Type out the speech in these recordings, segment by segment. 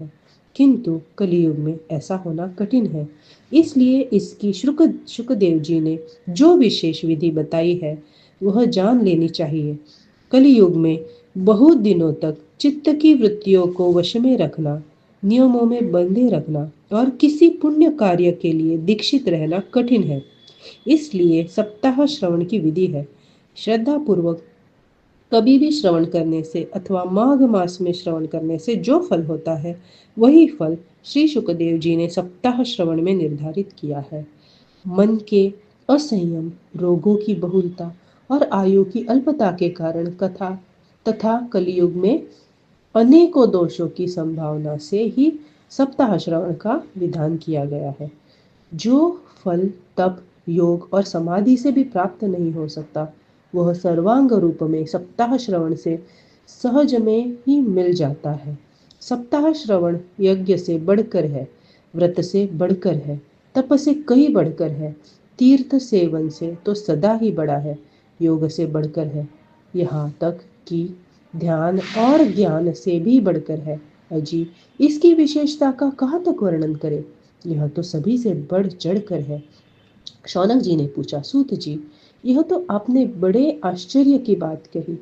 है, किंतु कलियुग में ऐसा होना कठिन है। इसलिए इसकी शुकदेव जी ने जो विशेष विधि बताई है वह जान लेनी चाहिए। कलियुग में बहुत दिनों तक चित्त की वृत्तियों को वश में रखना, नियमों में बंधे रखना और किसी पुण्य कार्य के लिए दीक्षित रहना कठिन है। इसलिए सप्ताह श्रवण की विधि है। श्रद्धा पूर्वक कभी भी श्रवण करने से अथवा माघ मास में श्रवण करने से जो फल होता है वही फल श्री शुकदेव जी ने सप्ताह श्रवण में निर्धारित किया है। मन के असंयम, रोगों की बहुलता और आयु की अल्पता के कारण कथा तथा कलियुग में अनेकों दोषों की संभावना से ही सप्ताह श्रवण का विधान किया गया है। जो फल तप, योग और समाधि से भी प्राप्त नहीं हो सकता वह सर्वांग रूप में सप्ताह श्रवण से सहज में ही मिल जाता है। सप्ताह श्रवण यज्ञ से बढ़कर है, व्रत से बढ़कर है, तप से कहीं बढ़कर है, तीर्थ सेवन से तो सदा ही बड़ा है, योग से बढ़कर है, यहाँ तक कि ध्यान और ज्ञान से भी बढ़कर है। अजी, इसकी विशेषता का कहाँ तक वर्णन करें? यह तो सभी से बढ़ चढ़ कर है। शौनक जी ने पूछा, सूत जी, यह तो आपने बड़े आश्चर्य की बात कही।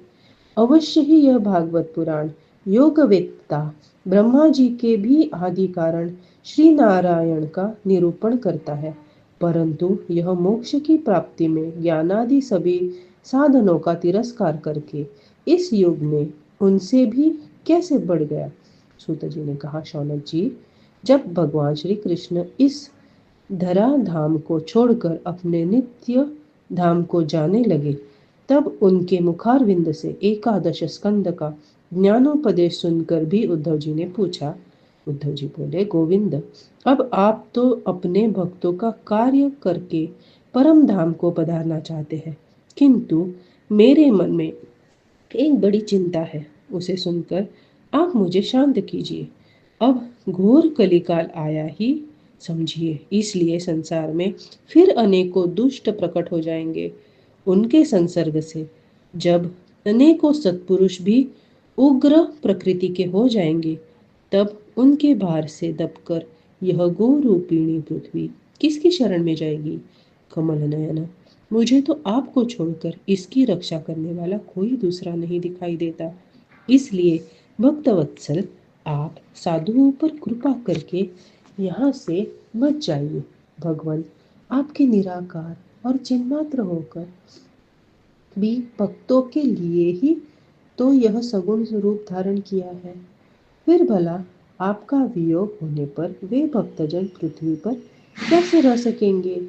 अवश्य ही यह भागवत पुराण योग वेत्ता ब्रह्मा जी के भी आदि कारण श्री नारायण का निरूपण करता है, परंतु यह मोक्ष की प्राप्ति में ज्ञानादि सभी साधनों का तिरस्कार करके इस युग में उनसे भी कैसे बढ़ गया? सूत जी ने कहा, शौनक जी, जब भगवान श्री कृष्ण इस धरा धाम को छोड़कर अपने नित्य धाम को जाने लगे तब उनके मुखारविंद से एकादश स्कंद का ज्ञानोपदेश सुनकर भी उद्धव जी ने पूछा। उद्धव जी बोले, गोविंद, अब आप तो अपने भक्तों का कार्य करके परम धाम को पधारना चाहते हैं, किंतु मेरे मन में एक बड़ी चिंता है, उसे सुनकर आप मुझे शांत कीजिए। अब घोर कलिकाल आया ही समझिए, इसलिए संसार में फिर अनेकों दुष्ट प्रकट हो जाएंगे। उनके संसर्ग से जब अनेकों सत्पुरुष भी उग्र प्रकृति के हो जाएंगे तब उनके भार से दबकर यह गो रूपिणी पृथ्वी किसकी शरण में जाएगी? कमल नयन, मुझे तो आपको छोड़कर इसकी रक्षा करने वाला कोई दूसरा नहीं दिखाई देता। इसलिए भक्तवत्सल, आप साधुओं पर कृपा करके यहाँ से मत जाइए। भगवान आपके निराकार और चिन्मात्र होकर भी भक्तों के लिए ही तो यह सगुण स्वरूप धारण किया है। फिर भला आपका वियोग होने पर वे भक्तजन पृथ्वी पर कैसे रह सकेंगे?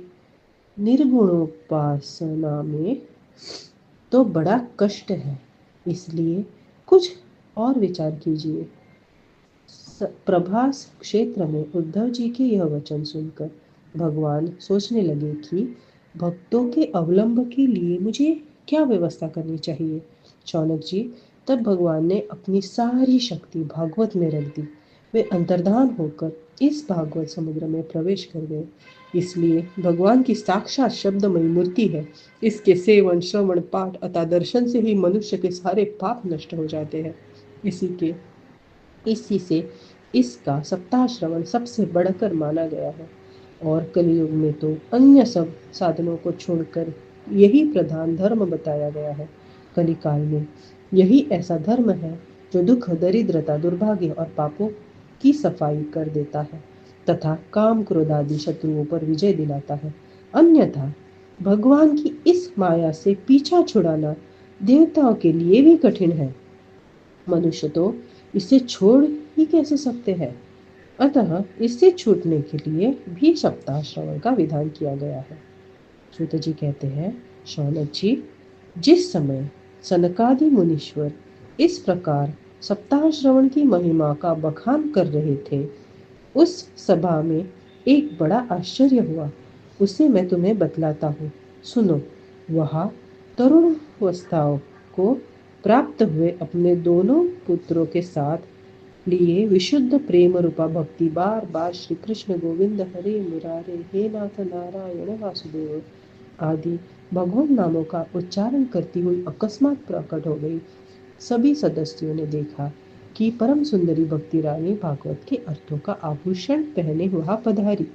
निर्गुणोपासना में तो बड़ा कष्ट है, इसलिए कुछ और विचार कीजिए। प्रभास क्षेत्र में उद्धव जी के यह वचन सुनकर भगवान सोचने लगे कि भक्तों के अवलंब के लिए मुझे क्या व्यवस्था करनी चाहिए। शौनक जी, तब भगवान ने अपनी सारी शक्ति भागवत में रख दी। वे अंतर्धान होकर इस भागवत समुद्र में प्रवेश कर गए। इसलिए भगवान की साक्षात शब्दमयी मूर्ति है। इसके सेवन, श्रवण, पाठ अथवा दर्शन से ही मनुष्य के सारे पाप नष्ट हो जाते हैं। इसी से इसका सप्ताह श्रवण सबसे बढ़कर माना गया है। और कलयुग में तो अन्य सब साधनों को छोड़कर यही प्रधान धर्म बताया गया है। कलिकाल में यही ऐसा धर्म है जो दुख, दरिद्रता, दुर्भाग्य और पापों की सफाई कर देता है तथा काम, क्रोध आदि शत्रुओं पर विजय दिलाता है। अन्यथा भगवान की इस माया से पीछा छुड़ाना देवताओं के लिए भी कठिन है। मनुष्य तो इसे छोड़ ही कैसे सकते हैं? अतः इससे छूटने के लिए भी सप्ताह श्रवण का विधान किया गया है। सूत जी कहते हैं, शौनक जी, जिस समय सनकादि मुनीश्वर इस प्रकार सप्ताह श्रवण की महिमा का बखान कर रहे थे, उस सभा में एक बड़ा आश्चर्य हुआ। उसे मैं तुम्हें बतलाता हूँ, सुनो। वहाँ तरुण अवस्थाओं को प्राप्त हुए अपने दोनों पुत्रों के साथ लिए विशुद्ध प्रेम रूपा भक्ति बार बार श्री कृष्ण गोविंद हरे मुरारे हे नाथ नारायण वासुदेव आदि भगवान नामों का उच्चारण करती हुई अकस्मात प्रकट हो गई। सभी सदस्यों ने देखा की परम सुंदरी भक्ति रानी भागवत के अर्थों का आभूषण पहने वहां पधारी।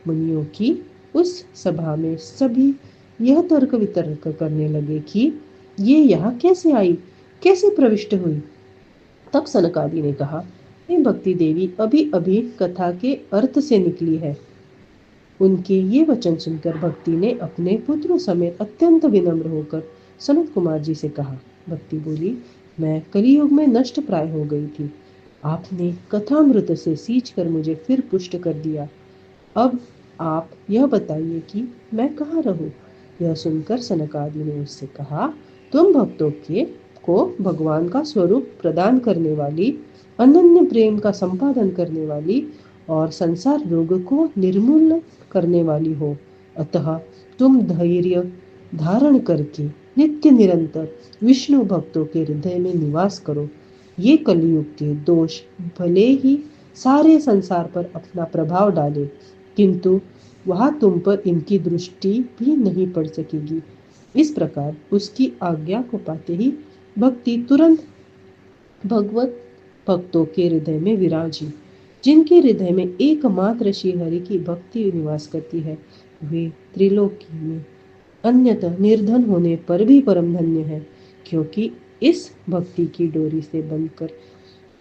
मुनियों की उस सभा में सभी यह तर्क वितर्क करने लगे कि ये यहाँ कैसे आई, कैसे प्रविष्ट हुई। तब सनकादि ने कहा, हे भक्ति देवी, अभी अभी कथा के अर्थ से निकली है। उनके ये वचन सुनकर भक्ति ने अपने पुत्रों समेत अत्यंत विनम्र होकर सनत कुमार जी से कहा। भक्ति बोली, मैं कलियुग में नष्ट प्राय हो गई थी। आपने कथामृत से सींच कर मुझे फिर पुष्ट कर दिया। अब आप यह बताइए कि मैं कहाँ रहूं। यह सुनकर सनकादि ने उससे कहा, तुम भक्तों के को भगवान का स्वरूप प्रदान करने वाली, अनन्य प्रेम का संपादन करने वाली और संसार रोग को निर्मूल करने वाली हो। अतः तुम धैर्य धारण करके नित्य निरंतर विष्णु भक्तों के हृदय में निवास करो। ये कलयुग के दोष भले ही सारे संसार पर अपना प्रभाव डाले, किंतु वहां तुम पर इनकी दृष्टि भी नहीं पड़ सकेगी। इस प्रकार उसकी आज्ञा को पाते ही भक्ति तुरंत भगवत भक्तों के हृदय में विराजी। जिनके हृदय में एकमात्र श्री हरि की भक्ति निवास करती है, वे त्रिलोकी में अन्यतः निर्धन होने पर भी परम धन्य है, क्योंकि इस भक्ति की डोरी से बंधकर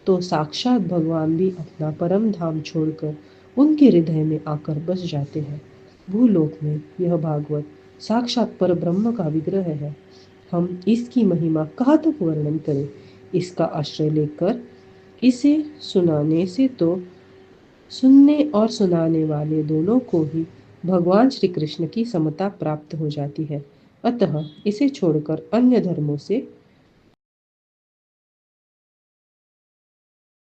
तो साक्षात भगवान भी अपना परम धाम छोड़कर उनके हृदय में आकर बस जाते हैं। भूलोक में यह भागवत साक्षात पर ब्रह्म का विग्रह है। हम इसकी महिमा कहाँ तक वर्णन करें। इसका आश्रय लेकर इसे सुनाने से तो सुनने और सुनाने वाले दोनों को ही भगवान श्री कृष्ण की समता प्राप्त हो जाती है। अतः इसे छोड़कर अन्य धर्मों से